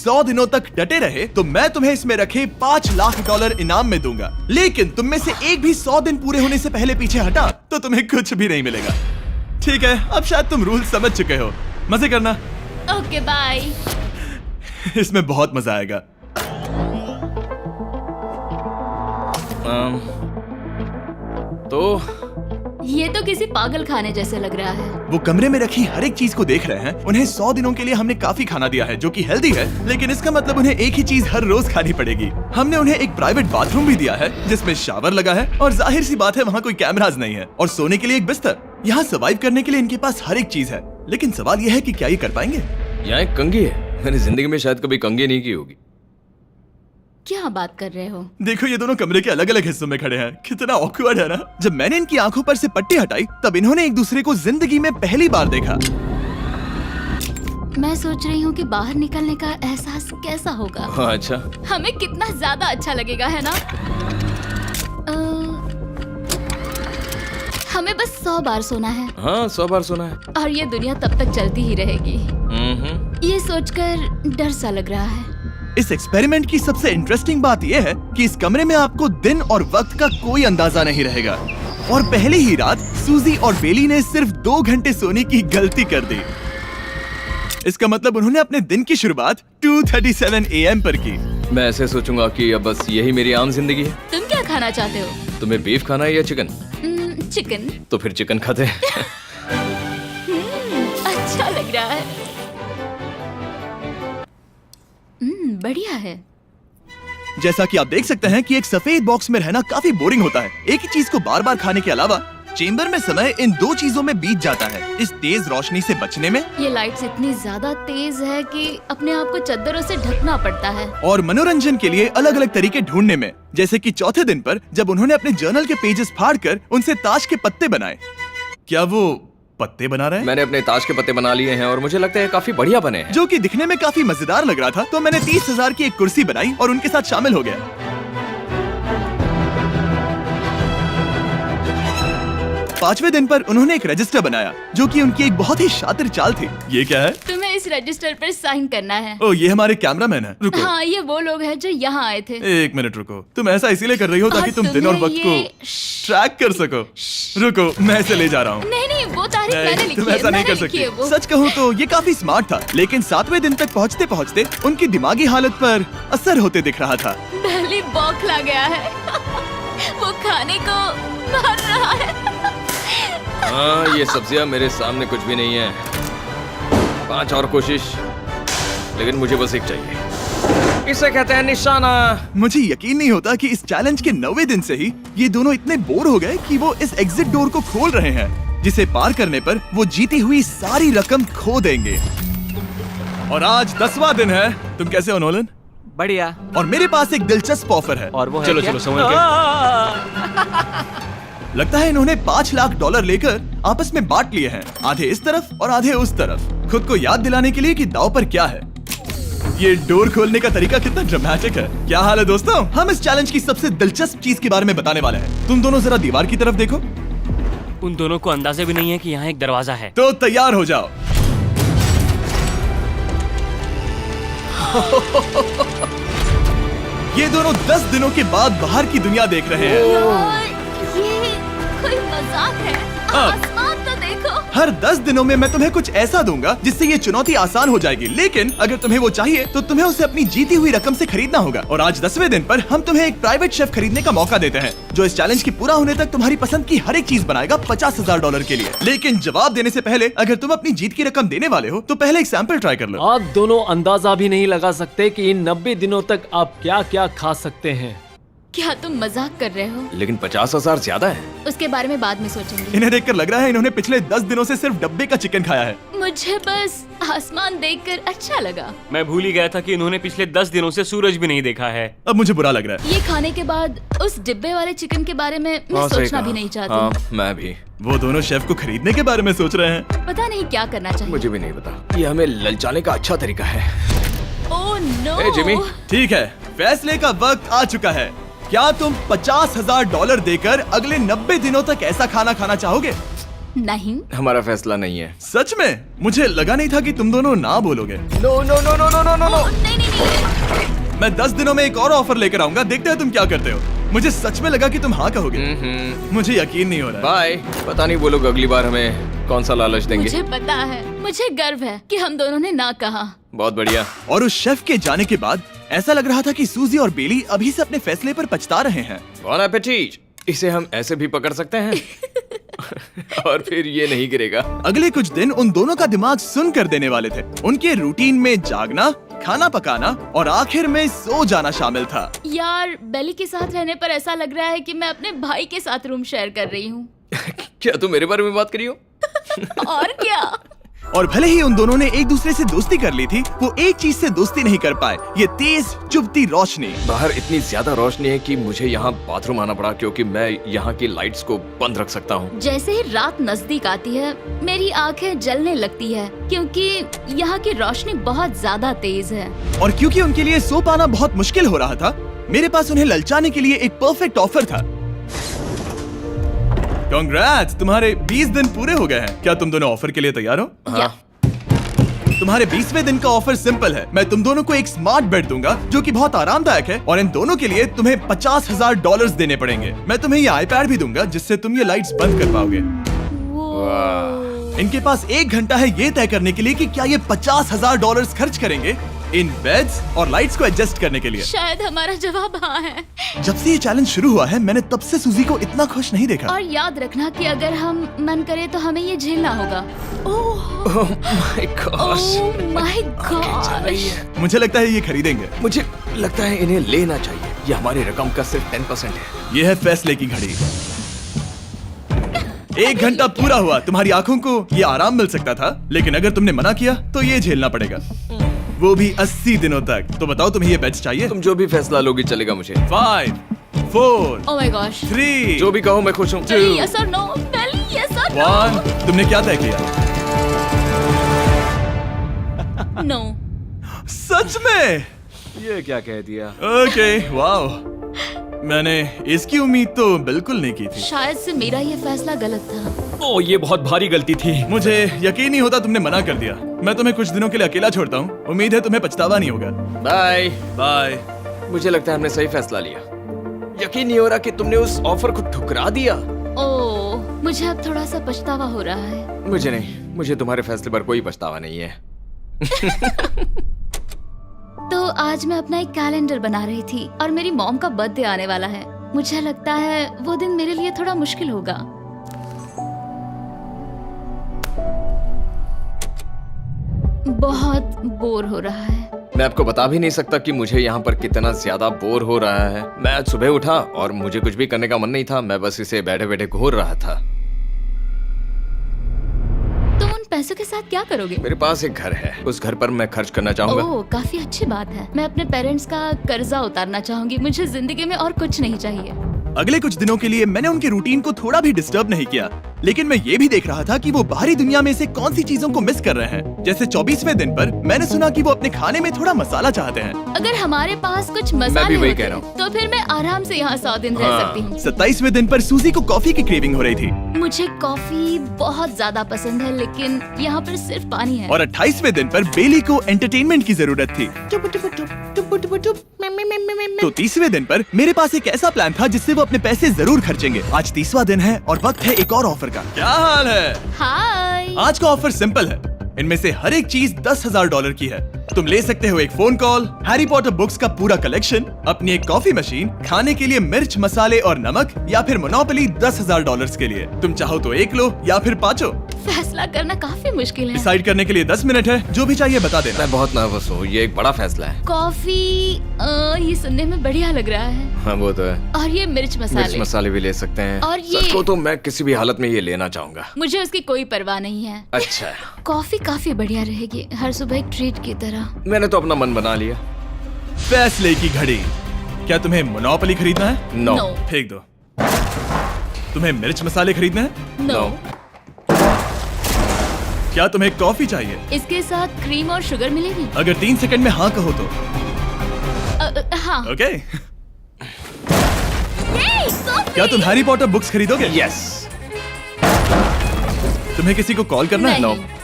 100 दिनों तक डटे रहे तो मैं तुम्हें इसमें रखे $5 लाख इनाम में दूंगा। लेकिन तुम में से एक भी 100 दिन पूरे होने से पहले पीछे हटा तो तुम्हें कुछ भी नहीं मिलेगा। ठीक है, अब शायद तुम रूल समझ चुके हो। मजे करना। Okay bye. इसमें बहुत मजा आएगा। तो ये तो किसी पागल खाने जैसे लग रहा है। वो कमरे में रखी हर एक चीज को देख रहे हैं। उन्हें 100 दिनों के लिए हमने काफी खाना दिया है जो कि हेल्दी है, लेकिन इसका मतलब उन्हें एक ही चीज हर रोज खानी पड़ेगी। हमने उन्हें एक प्राइवेट बाथरूम भी दिया है जिसमें शावर लगा है और जाहिर सी बात है वहाँ कोई कैमराज नहीं है, और सोने के लिए एक बिस्तर। यहाँ सर्वाइव करने के लिए इनके पास हर एक चीज है, लेकिन सवाल यह है कि क्या ये कर पाएंगे। यहाँ एक कंघी है, मैंने जिंदगी में शायद कभी कंघी नहीं की होगी। क्या बात कर रहे हो? देखो ये दोनों कमरे के अलग अलग हिस्सों में खड़े हैं। कितना ऑकवर्ड है ना। जब मैंने इनकी आंखों पर से पट्टी हटाई तब इन्होंने एक दूसरे को जिंदगी में पहली बार देखा। मैं सोच रही हूँ कि बाहर निकलने का एहसास कैसा होगा। हाँ, अच्छा। हमें कितना ज्यादा अच्छा लगेगा, है ना? हमें बस 100 बार सोना है। हाँ, 100 बार सोना है। और ये दुनिया तब तक चलती ही रहेगी। ये सोचकर डर सा लग रहा है। इस एक्सपेरिमेंट की सबसे इंटरेस्टिंग बात यह है कि इस कमरे में आपको दिन और वक्त का कोई अंदाजा नहीं रहेगा। और पहले ही रात सूजी और बेली ने सिर्फ 2 घंटे सोने की गलती कर दी। इसका मतलब उन्होंने अपने दिन की शुरुआत 2:37 AM पर की। मैं ऐसे सोचूंगा कि अब बस यही मेरी आम जिंदगी है। तुम क्या खाना चाहते हो? तुम्हें बीफ खाना है या चिकन? चिकन। तो फिर चिकन खाते हैं। अच्छा लग रहा है। बढ़िया है। जैसा कि आप देख सकते हैं कि एक सफेद बॉक्स में रहना काफी बोरिंग होता है। एक ही चीज को बार बार खाने के अलावा चेंबर में समय इन 2 चीजों में बीत जाता है। इस तेज रोशनी से बचने में, ये लाइट्स इतनी ज्यादा तेज है कि अपने आप को चादरों से ढकना पड़ता है, और मनोरंजन के लिए अलग अलग तरीके ढूंढने में। जैसे कि चौथे दिन पर जब उन्होंने अपने जर्नल के पेजेस फाड़कर उनसे ताश के पत्ते बनाए। क्या वो पत्ते बना रहे हैं? मैंने अपने ताश के पत्ते बना लिए हैं और मुझे लगता है काफी बढ़िया बने हैं। जो कि दिखने में काफी मजेदार लग रहा था, तो मैंने 30,000 की एक कुर्सी बनाई और उनके साथ शामिल हो गया। 5वें दिन पर उन्होंने एक रजिस्टर बनाया जो कि उनकी एक बहुत ही शातिर चाल थी। ये क्या है? तुम्हें इस रजिस्टर पर साइन करना है। ओ, ये हमारे कैमरामैन है। रुको। हाँ, ये वो लोग हैं जो यहाँ आए थे। 1 मिनट रुको। तुम ऐसा इसीलिए कर रही हो ताकि और तुम दिन और तुम्हें वक्त को ये ट्रैक कर सको। रुको, मैं इसे ले जा रहा हूँ। नहीं, वो तारीख मैंने लिखी तुम है। ऐसा नहीं कर मैंने लिखी है सकती। वो। सच कहूँ तो ये काफी स्मार्ट था, लेकिन 7वें दिन तक पहुँचते पहुँचते उनकी दिमागी हालत पर असर होते दिख रहा था। पहली बौखला गया है। वो खाने को मार रहा है। हाँ, ये सब्जियां मेरे सामने कुछ भी नहीं है। 5 और कोशिश, लेकिन मुझे बस एक चाहिए। इसे कहते हैं निशाना। मुझे यकीन नहीं होता कि इस चैलेंज के 9वें दिन से ही ये दोनों इतने बोर हो गए कि वो इस एग्जिट डोर को खोल रहे हैं, जिसे पार करने पर वो जीती हुई सारी रकम खो देंगे। और आज 10वां दिन है। तुम कैसे हो नोलन? बढ़िया। और मेरे पास एक दिलचस्प ऑफर है। और वो है चलो क्या? चलो समझ गए। लगता है इन्होंने $5 लाख लेकर आपस में बांट लिए हैं, आधे इस तरफ और आधे उस तरफ, खुद को याद दिलाने के लिए कि दांव पर क्या है। ये डोर खोलने का तरीका कितना ड्रामेटिक है। क्या हाल है दोस्तों? हम इस चैलेंज की सबसे दिलचस्प चीज के बारे में बताने वाले हैं। तुम दोनों जरा दीवार की तरफ देखो। उन दोनों को अंदाजा भी नहीं है कि यहाँ एक दरवाजा है। तो तैयार हो जाओ। ये दोनों 10 दिनों के बाद बाहर की दुनिया देख रहे हैं। यार, ये कोई मजाक है। आसमान तो देखो। हर 10 दिनों में मैं तुम्हें कुछ ऐसा दूंगा जिससे ये चुनौती आसान हो जाएगी, लेकिन अगर तुम्हें वो चाहिए तो तुम्हें उसे अपनी जीती हुई रकम से खरीदना होगा। और आज 10वें दिन पर हम तुम्हें एक प्राइवेट शेफ खरीदने का मौका देते हैं जो इस चैलेंज के पूरा होने तक तुम्हारी पसंद की हर एक चीज बनाएगा $50,000 के लिए। लेकिन जवाब देने से पहले अगर तुम अपनी जीत की रकम देने वाले हो तो पहले एक सैंपल ट्राई कर लो। आप दोनों अंदाजा भी नहीं लगा सकते कि इन 90 दिनों तक आप क्या क्या खा सकते हैं। क्या तुम मजाक कर रहे हो? लेकिन 50,000 ज्यादा है। उसके बारे में बाद में सोचेंगे। इन्हें देखकर लग रहा है इन्होंने पिछले 10 दिनों से सिर्फ डब्बे का चिकन खाया है। मुझे बस आसमान देखकर अच्छा लगा। मैं भूल ही गया था कि इन्होंने पिछले 10 दिनों से सूरज भी नहीं देखा है। अब मुझे बुरा लग रहा है। ये खाने के बाद उस डिब्बे वाले चिकन के बारे में मैं हाँ, सही सोचना कहा। भी नहीं चाहती। हाँ, मैं भी। वो दोनों शेफ को खरीदने के बारे में सोच रहे हैं। पता नहीं क्या करना चाहिए। मुझे भी नहीं पता। ये हमें ललचाने का अच्छा तरीका है। Oh no. ए, जिमी। ठीक है, फैसले का वक्त आ चुका है। क्या तुम $50,000 देकर अगले 90 दिनों तक ऐसा खाना खाना चाहोगे? नहीं। हमारा फैसला नहीं है। सच में? मुझे लगा नहीं था कि तुम दोनों ना बोलोगे। No no no no no no no no. नहीं नहीं नहीं। मैं 10 दिनों में एक और ऑफर लेकर आऊंगा, देखते हैं तुम क्या करते हो। मुझे सच में लगा कि तुम हाँ कहोगे। मुझे यकीन नहीं हो रहा है। बाय। पता नहीं वो लोग अगली बार हमें कौन सा लालच देंगे। मुझे पता है, मुझे गर्व है कि हम दोनों ने ना कहा। बहुत बढ़िया। और उस शेफ के जाने के बाद ऐसा लग रहा था कि सूजी और बेली अभी से अपने फैसले पर पछता रहे हैं। बॉन एपेटीट। इसे हम ऐसे भी पकड़ सकते हैं और फिर ये नहीं गिरेगा। अगले कुछ दिन उन दोनों का दिमाग सुन कर देने वाले थे। उनके रूटीन में जागना, खाना पकाना और आखिर में सो जाना शामिल था। यार, बेली के साथ रहने पर ऐसा लग रहा है कि मैं अपने भाई के साथ रूम शेयर कर रही हूँ। क्या तुम मेरे बारे में बात करी हो? और क्या। और भले ही उन दोनों ने एक दूसरे से दोस्ती कर ली थी, वो एक चीज से दोस्ती नहीं कर पाए, ये तेज चुभती रोशनी। बाहर इतनी ज्यादा रोशनी है कि मुझे यहाँ बाथरूम आना पड़ा क्योंकि मैं यहाँ की लाइट्स को बंद रख सकता हूँ। जैसे ही रात नजदीक आती है, मेरी आंखें जलने लगती है क्योंकि यहाँ की रोशनी बहुत ज्यादा तेज है। और क्योंकि उनके लिए सो पाना बहुत मुश्किल हो रहा था, मेरे पास उन्हें ललचाने के लिए एक परफेक्ट ऑफर था। कांग्रेट्स, तुम्हारे 20 दिन पूरे हो गए हैं। क्या तुम दोनों ऑफर के लिए तैयार हो? हाँ। तुम्हारे 20वें दिन का ऑफर सिंपल है। मैं तुम दोनों को एक स्मार्ट बेड दूंगा जो कि बहुत आरामदायक है, और इन दोनों के लिए तुम्हें $50,000 देने पड़ेंगे। मैं तुम्हें ये आईपैड भी दूंगा जिससे तुम ये लाइट्स बंद कर पाओगे। इनके पास 1 घंटा है ये तय करने के लिए कि क्या ये $50,000 खर्च करेंगे इन बेड्स और लाइट्स को एडजस्ट करने के लिए। शायद हमारा जवाब हाँ है। जब से ये चैलेंज शुरू हुआ है, मैंने तब से सूजी को इतना खुश नहीं देखा। और याद रखना कि अगर हम मन करें तो हमें ये झेलना होगा। Oh my God. मुझे लगता है ये खरीदेंगे। मुझे लगता है इन्हें लेना चाहिए। ये हमारी रकम का सिर्फ 10% है। ये है फैसले की घड़ी। 1 घंटा पूरा हुआ, तुम्हारी आंखों को ये आराम मिल सकता था, लेकिन अगर तुमने मना किया तो ये झेलना पड़ेगा, वो भी 80 दिनों तक। तो बताओ, तुम्हें ये बेड्स चाहिए? तुम जो भी फैसला लोगी चलेगा मुझे। 5, 4, ओह माय गॉश। 3, जो भी कहो मैं खुश हूँ। यस और नो। बेली, यस और 1। तुमने क्या तय किया? नो। सच में? ये क्या कह दिया? Okay, wow. मैंने इसकी उम्मीद तो बिल्कुल नहीं की थी। शायद से मेरा ये फैसला गलत था। ओ, ये बहुत भारी गलती थी। मुझे यकीन नहीं होता तुमने मना कर दिया। मैं तुम्हें कुछ दिनों के लिए अकेला छोड़ता हूँ। उम्मीद है तुम्हें पछतावा नहीं होगा। बाय। बाय। मुझे लगता है हमने सही फैसला लिया। यकीन नहीं हो रहा कि तुमने उस ऑफर को ठुकरा दिया। ओह, मुझे अब थोड़ा सा पछतावा हो रहा है। मुझे नहीं, मुझे तुम्हारे फैसले पर कोई पछतावा नहीं है। तो आज मैं अपना एक कैलेंडर बना रही थी और मेरी मॉम का बर्थडे आने वाला है। मुझे लगता है वो दिन मेरे लिए थोड़ा मुश्किल होगा। बहुत बोर हो रहा है। मैं आपको बता भी नहीं सकता कि मुझे यहाँ पर कितना ज्यादा बोर हो रहा है। मैं आज सुबह उठा और मुझे कुछ भी करने का मन नहीं था। मैं बस इसे बैठे बैठे घूर रहा था। तुम उन पैसों के साथ क्या करोगे? मेरे पास एक घर है, उस घर पर मैं खर्च करना चाहूंगा। ओह, काफी अच्छी बात है। मैं अपने पेरेंट्स का कर्जा उतारना चाहूंगी। मुझे जिंदगी में और कुछ नहीं चाहिए। अगले कुछ दिनों के लिए मैंने उनके रूटीन को थोड़ा भी डिस्टर्ब नहीं किया, लेकिन मैं ये भी देख रहा था कि वो बाहरी दुनिया में से कौन सी चीजों को मिस कर रहे हैं। जैसे 24वें दिन पर मैंने सुना कि वो अपने खाने में थोड़ा मसाला चाहते हैं। अगर हमारे पास कुछ मैं भी मसाले वही होते कह रहा हूँ। तो फिर मैं आराम से यहाँ 100 दिन रह सकती हूँ। 27वें दिन पर सूजी को कॉफी की क्रेविंग हो रही थी, मुझे कॉफी बहुत ज्यादा पसंद है, लेकिन यहाँ पर सिर्फ पानी है। और 28वें दिन पर बेली को एंटरटेनमेंट की जरूरत थी। तो 30वें दिन पर मेरे पास एक ऐसा प्लान था जिससे वो अपने पैसे जरूर खर्चेंगे। आज 30वां दिन है और वक्त है एक और ऑफर का। क्या हाल है? हाय। आज का ऑफर सिंपल है। इनमें से हर एक चीज $10,000 की है। तुम ले सकते हो एक phone call, Harry Potter books का पूरा कलेक्शन, अपनी एक कॉफी मशीन, खाने के लिए मिर्च, मसाले और नमक, या फिर मोनोपोली $10,000 के लिए। तुम चाहो तो एक लो या फिर पांचों। फैसला करना काफी मुश्किल है। डिसाइड करने के लिए 10 मिनट है। जो भी चाहिए बता देना। मैं बहुत नर्वस हूँ, ये एक बड़ा फैसला है। कॉफी, ये सुनने में बढ़िया लग रहा है। हाँ वो तो है। और ये मिर्च मिर्च मसाले। मसाले भी ले सकते हैं। और ये- सच को तो मैं किसी भी हालत में ये लेना चाहूंगा। मुझे उसकी कोई परवाह नहीं है। अच्छा, कॉफी काफी बढ़िया रहेगी, हर सुबह एक ट्रीट की तरह। मैंने तो अपना मन बना लिया। फैसले की घड़ी। क्या तुम्हें मोनोपोली खरीदना है? नो। No. फेंक दो। तुम्हें मिर्च मसाले खरीदना है? नो। क्या तुम्हें कॉफी चाहिए? इसके साथ क्रीम और शुगर मिलेगी? अगर 3 सेकंड में हाँ कहो तो। हाँ। ओके। कॉफी! क्या तुम हैरी पॉटर बुक्स खरीदोगे? यस। तुम्हें किसी को कॉल करना है? नो नहीं।